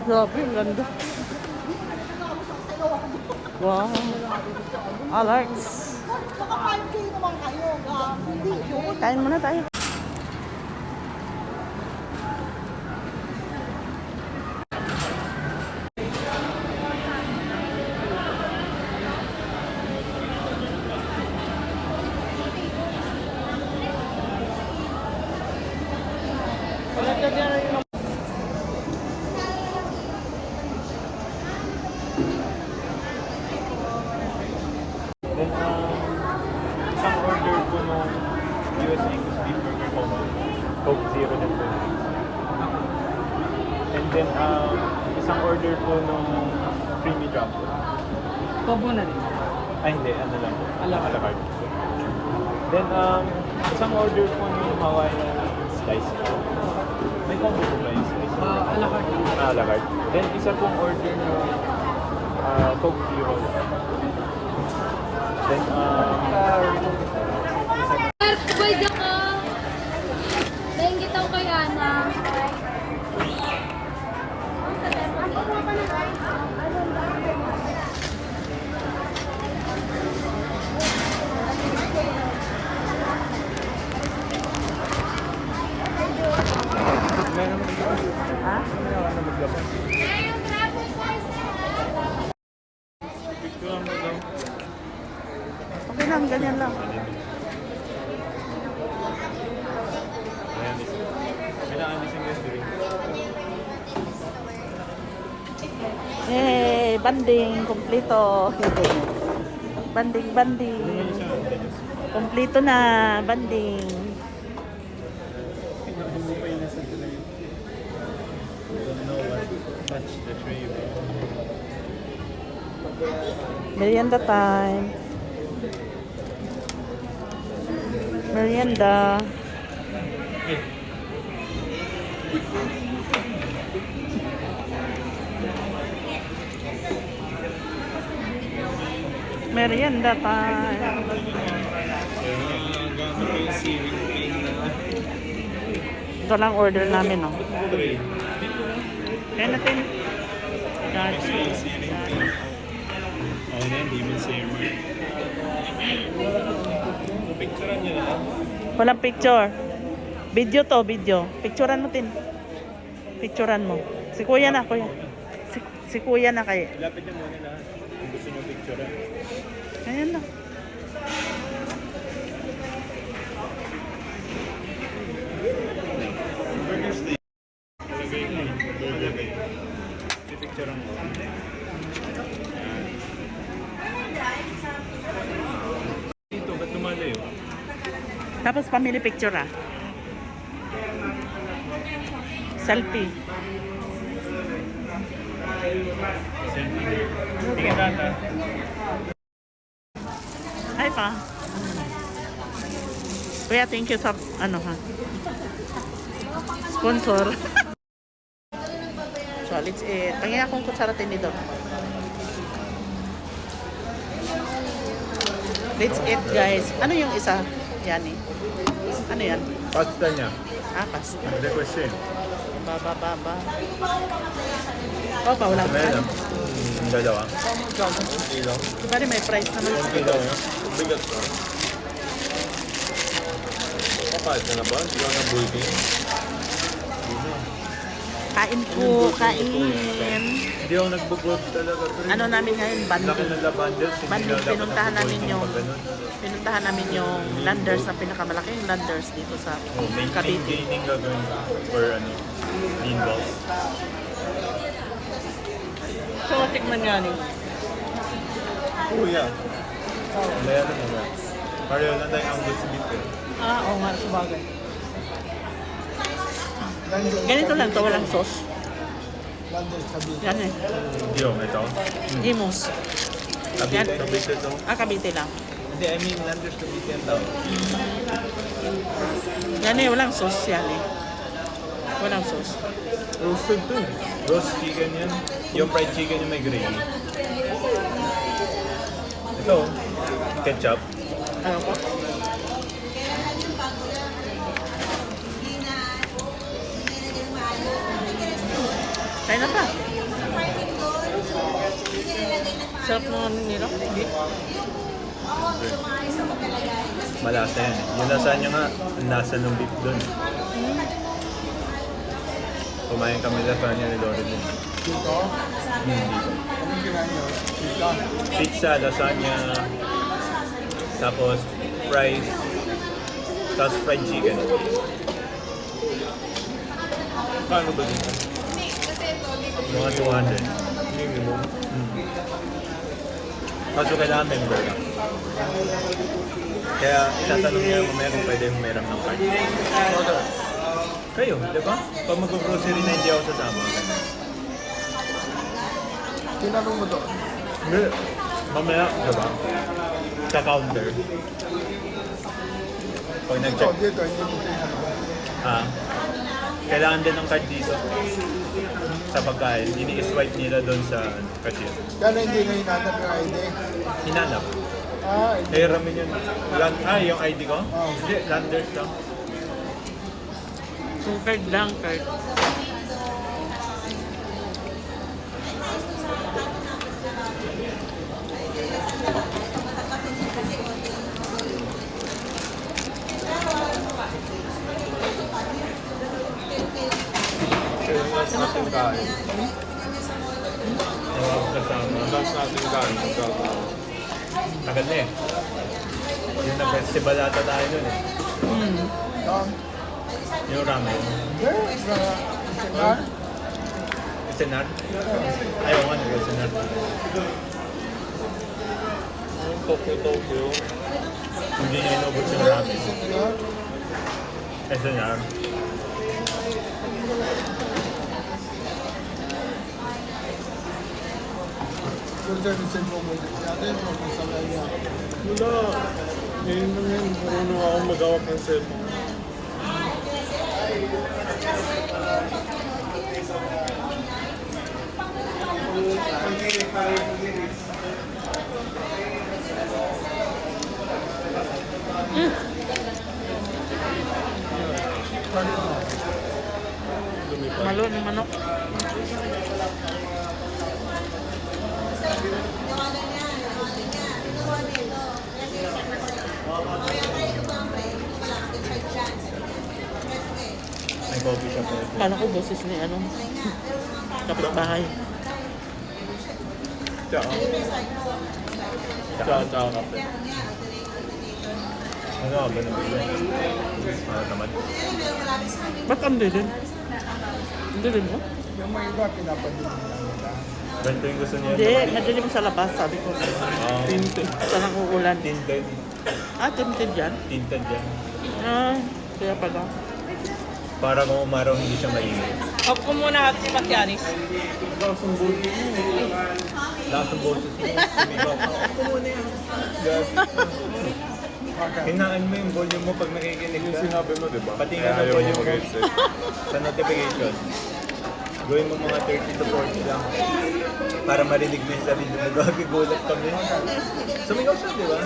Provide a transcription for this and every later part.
Grabe, ang ganda. Wow. Alex. Baka 5K naman kayo. Hindi yun. Kain muna tayo. Then, isang order po ng US Angus beef burger combo. Coke Zero din po. And then, isang order po ng creamy drop. Combo na rin. Ay, hindi. Ano lang po. A la A la carte. Then, isang order po ng Hawaiian slice po. May combo po ba yung slice? A la carte. A la carte. Then, isa pong order ng Coke Zero. Then, Pwede ka. Nainggit ako kay Ana. Ha? Okay lang, ganyan lang. Ayan, kailangan isang guest drink. Yay! Banding! Kompleto! Banding, banding! Kompleto na! Banding! Touch the tray. Merienda time! Merienda! Merienda time! Ito lang order namin, no? Kaya natin. Oh, then Demon Slayer. Picturean niya na. Walang picture. Video to, video. Picturean mo, Tin. Picturean mo. Si Kuya na, Kuya. Si Kuya na kayo. Lapit niyo muna lahat. Kung gusto niyo picturean. Ayan na. Burger steak. Burger steak. Picturean mo. Dito, ba't lumalayo? Tapos family picture, ah. Selfie. Tingin data. Ay pa. Kuya, thank you sa, ano ha. Sponsor. So, let's eat. Pangin akong kutsara tinidor. Let's eat, guys. Ano yung isa? Yan eh. Ano yan? Pasta niya. Ah, pasta. Hindi question. Ba. Oh, pa, wala pa. Meron. Dalawa. Kilo. Bali, may price naman. Kilo. Bigat ko. Kapal ka na ba? Hindi ka na bulking. Kain po, kain. Hindi ako nagbo-vlog talaga. Ano namin ngayon? Laki Banding. ng labandels. Banding, pinuntahan namin yung Landers na pinakamalaking Landers dito sa Cavite. Maintaining gagawin for ano, lean balls. So, tikman nga ni. Kuya. Meron mo ba? Pareho na tayong Angus beef eh. Ah, oo nga, sabagay. Ganito lang to, walang sauce. Yan eh. Yung ito. Imus. Yan. Cavite ito. Ah, Cavite lang. Hindi, I mean, Landers Cavite ang tawag. Yan eh, walang sauce yan eh. Walang sauce. Roasted to eh. Roast chicken yan. Yung fried chicken yung may gravy. Ito, ketchup. Ano ko? Kaya na pa. Sarap ng ano nila. Malasa yan eh. Yung lasagna nga, ang lasa ng beef doon. Kumain kami lasagna ni Lori din. Dito? Hindi. Anong kinain nyo? Pizza? Pizza, lasagna, tapos fries, tapos fried chicken. Paano ba dito? Mga 200. Minimum. Kaso kailangan member ka. Kaya itatanong niya mamaya kung pwede humiram ng card. Kayo, di ba? Pag mag-grocery na hindi ako sasama. Tinanong mo doon? Hindi. Mamaya, di ba? Sa counter. Pag Dito, nag-check. dito, hindi mo tinanong. Kailangan din ng card dito sa pagkain. Ini-swipe nila doon sa cashier. Kaya hindi na hinanap yung ID. Hinanap. ID. Hiramin yun. Yung ID ko? Hindi, Landers lang. Yung card lang, card. Kaya last natin kain. Kasama. Last natin kain. Tagal na eh. Yung nag-festival ata tayo nun eh. Yung ramen. Senar? Senar? Ayaw nga nag-senar. Yung Tokyo. Hindi niya inubot yung ramen. Senar. Yung service mo mo natin, kung sa kanya. Wala. Ngayon lang yun. Marunong ako magawak ng cellphone. Malo ng manok. May coffee shop eh. Kala ko boses ni ano. Kapitbahay. Tsaka kape. Ano ba nabili? Tamad. Ba't ang din? Hindi din mo? Yung mga iba, pinapadili lang nila. Ganito yung gusto niya. Hindi, madilim sa labas, sabi ko. Tinted. Sa nang uulan. Tinted. Tinted yan? Tinted yan. Kaya pala. Para kung umaraw hindi siya mainit. Ako ko muna at si Patyanis. Lasang boses mo. Lasang boses mo. Sumigaw ka. Ako muna yan. Hinaan mo yung volume mo pag nakikinig ka. Yung sinabi mo, di ba? Patingin ang volume mo sa notification. Gawin mo mga 30 to 40 lang. Para marinig mo yung sarili mo. Gagigulat kami. Sumigaw siya, di ba?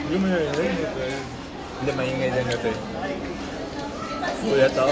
Hindi mo narinig. Hindi, maingay lang ito eh. Kuya tao,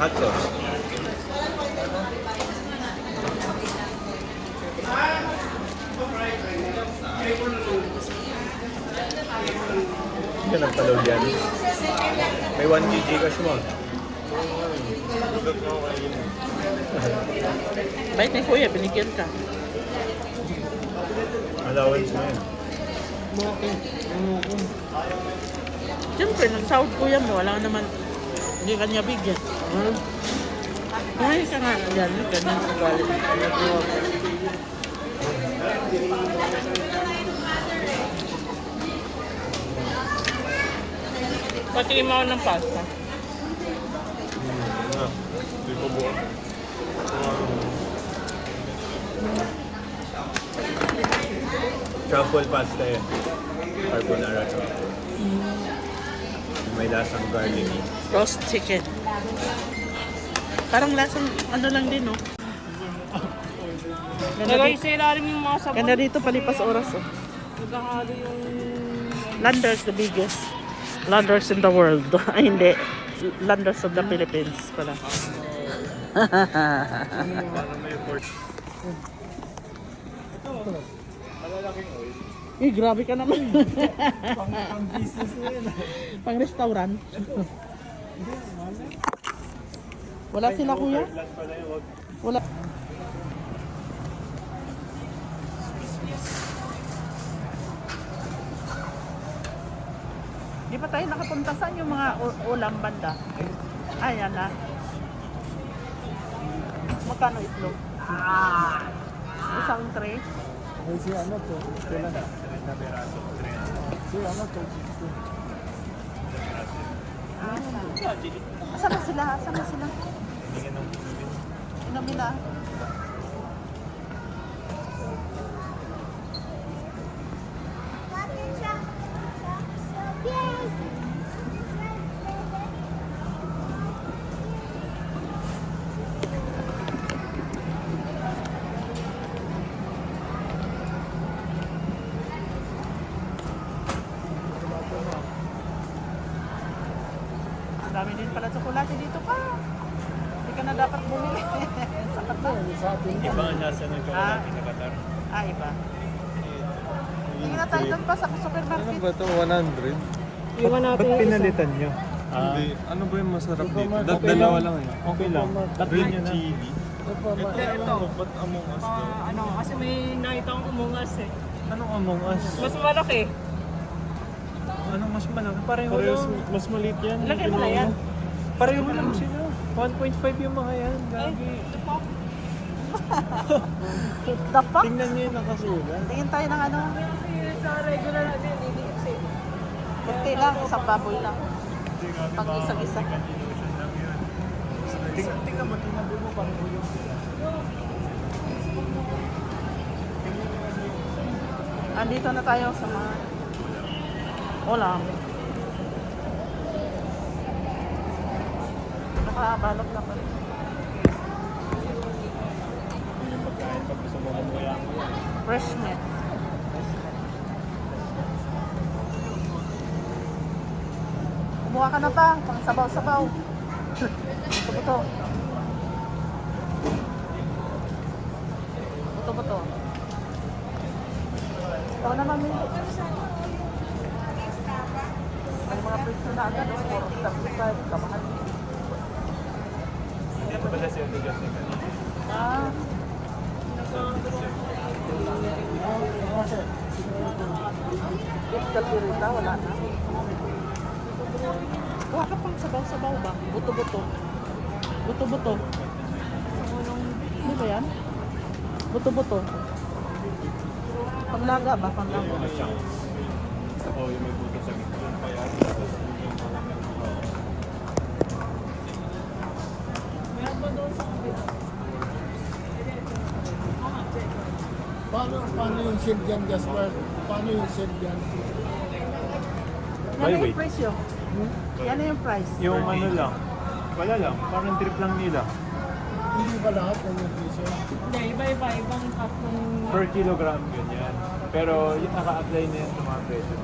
hot sauce. Hindi ka nagpaload yan. May 1 GB cash mo. Bait ni Kuya, binigyan ka. Allowance mo yun. Siyempre, nagsahod Kuya mo, wala naman, hindi kanya bigyan. Kumain ka nga, yan, ganyan ang ugali. Pati mo ng pasta. Hindi ko buwan. Truffle pasta yan. Carbonara truffle. May lasang garlic. Roast chicken. Parang lasang ano lang din, no? Nagay sa ilalim yung mga sabon. Ganda dito, palipas oras, oh. Nagkahalo yung... Landers, the biggest. Landers in the world. Ay, hindi. Landers of the Philippines pala. Eh, grabe ka naman. Pang business na yun. Pang restaurant. Wala sila kuya? Wala. Di pa tayo nakapunta saan yung mga ulam banda? Ayan na. Magkano itlog? Isang tray? Ay, si ano to? Kailan? Si ano to? Asan na sila? Asan na sila? Inumin na. Ang dami din pala tsokolate dito pa. Hindi ka na dapat bumili. Sakat na. Sa atin yan. Iba ang lasa ng chocolate sa Qatar. Ah, iba. Tingin na tayo doon pa sa supermarket. Ano ba ito? 100? Ba't pinalitan nyo? Hindi. Ano ba yung masarap dito? Dalawa lang eh. Okay lang. Tatlin nyo na. Ito, ba't Among Us to? Ano, kasi may nakita akong umungas eh. Anong Among Us? Mas malaki. Anong mas malaki? Pareho Parehas, lang. mas maliit yan. Lagay mo na yan. Pareho lang sila. 1.5 yung mga yan. Gagi. The fuck? Tingnan nyo yung nakasulat. Tingin tayo ng ano. Kasi sa regular natin, hindi kasi. Kunti lang, isang baboy lang. Pag isang-isa. Tingnan mo, tinabi mo pareho yung sila. Andito na tayo sa mga ulam. Nakabalot na pa rin. Pag gusto mo kumuya mo yan. Fresh meat. Kumuha ka na pa, pang sabaw-sabaw. Buto-buto. Buto-buto. Ikaw naman, Mili. May mga presyo na agad, oh, 475, kamahal. Ito pala siya tigas niya kanina. Ah. Beef caldereta, wala na. Kuha ka pang sabaw-sabaw ba? Buto-buto. Buto-buto. Ano ba yan? Buto-buto. Panglaga ba? Panglaga. Oo, yung may buto sa gitna. Paano yung shell dyan, Gaspar? Paano yung shell dyan? Yan na wait. yung presyo. Yan na yung price. Yung ano lang. Wala lang. Parang trip lang nila. Hindi ba lahat ng yung piso? Hindi, iba-iba. Ibang half ng... Per kilogram ganyan. Pero yung naka-apply na yan sa mga presyo.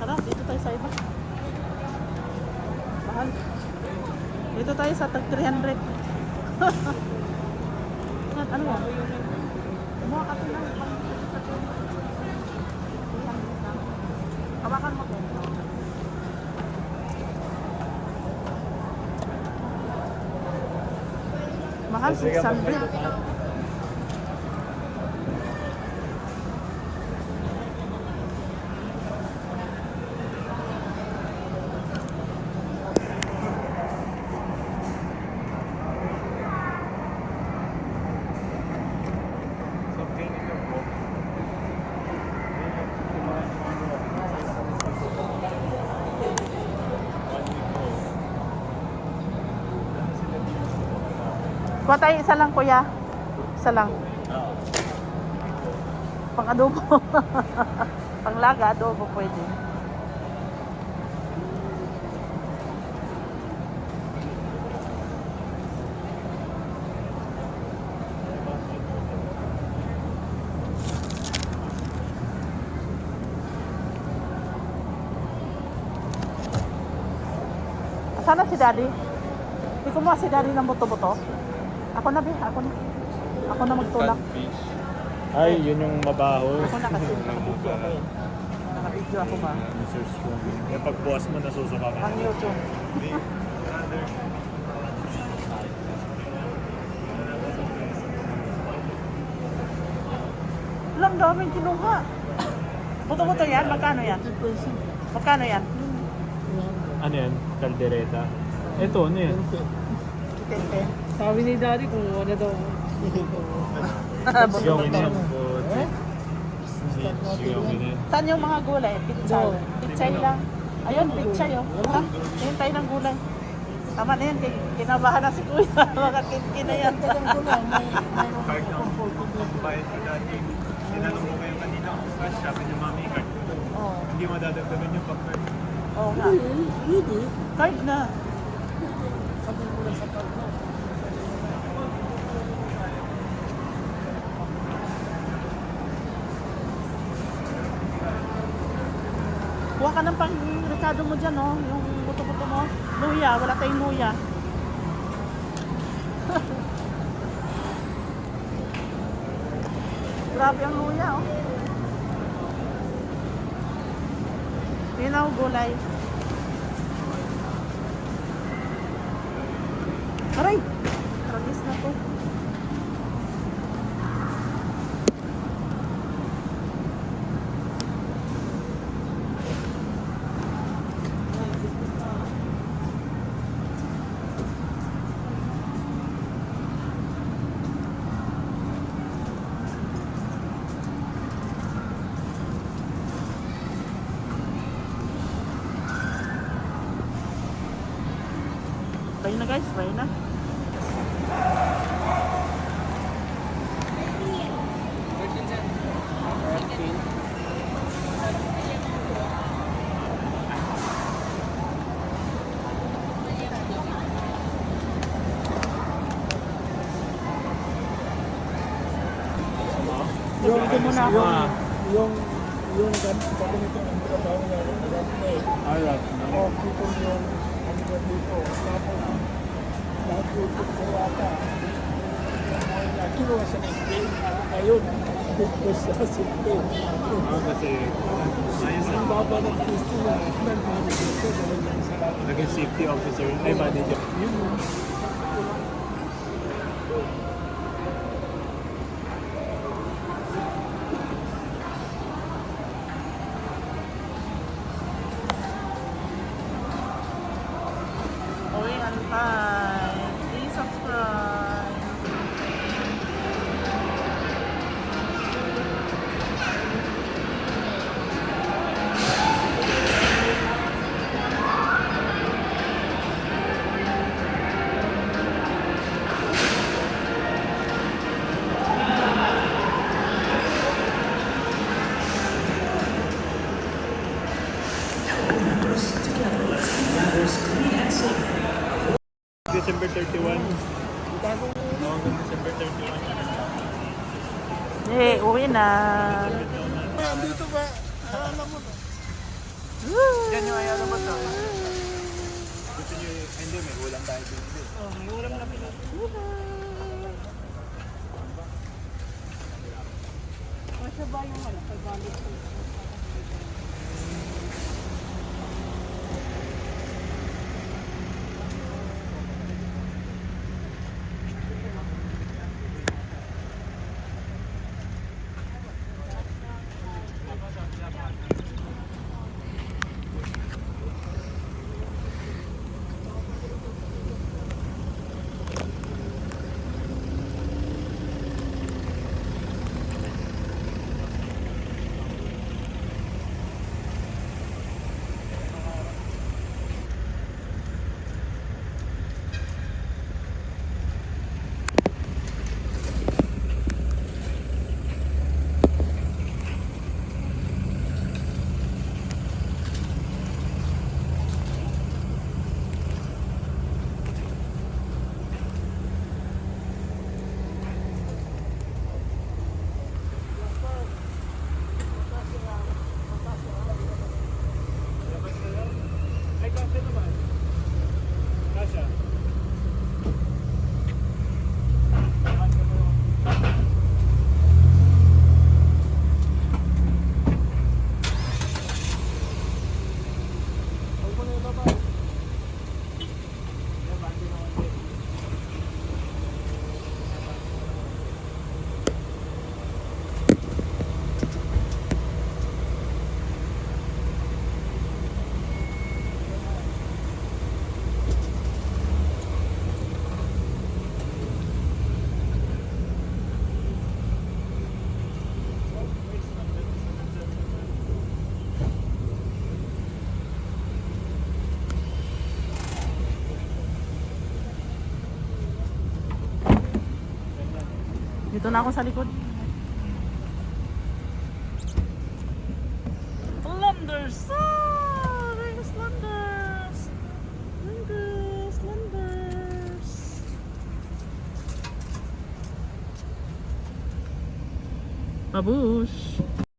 Tara, dito tayo sa iba. Mahal. Dito tayo sa tag 300. Ano mo? Kumuha ka na. Hawakan mo. Mahal, 600. Kuha tayo isa lang, kuya. Isa lang. Pang adobo. Pang laga, adobo pwede. Sana si Daddy. Hindi kumuha si Daddy ng buto-buto. Ako na, Be. Ako na. Ako na magtulak. Ay, yun yung mabaho. Ako na kasi nakabidyo ako eh. Nakabidyo ako ba? Mr. Strong. Kaya pagbukas mo, nasusuka ka. Ang YouTube. Alam, daming kinuha. Buto-buto yan? Magkano yan? Magkano yan? Ano yan? Caldereta. Ito, ano yan? Tente. Sabi ni Daddy kung ano daw. Siyongin yan. Siyongin yan. Saan yung mga gulay? Pichay. Pichay lang. Ayun, pichay oh. Ha? Ayun tayo ng gulay. Tama na yan. Kinabahan na si Kuya. Mga kinkin na yan. Card ng bayad ko dati. Tinanong mo kayo kanina kung cash, sabi ni Mami, card ko. Oo. Hindi madadagdagan yung pag-card. Oo nga. Card na. Kuha ka ng pang-rekado mo dyan, oh. Yung buto-buto mo. Luya. Wala tayong luya. Grabe ang luya, oh. Pinaw gulay. Aray! Tragis na to. Try na guys, try na. Yung muna ako. Yung ganito ang trabaho niya. Arap na. O, people yung ano ba dito. Tapos, lahat yung pagkawata. Kinuha sa Spain. Ngayon, dito sa Spain. Kasi ayos Ang baba ng Kristo na nag-manager ko dahil lang sa lahat. naging safety officer. Ay, manager. Yun yung Uy, antay. Please subscribe. December 31. Hanggang December 31. Eh, uwi na. dito ba? Alam mo na. Yan yung ayaw naman to. Gusto nyo, hindi, may ulam tayo dito. May ulam na pinag. Masya ba yung ano? Pag-balik ko. Dito na ako sa likod. Landers! Ah! There's Landers! Landers! Landers! Babush!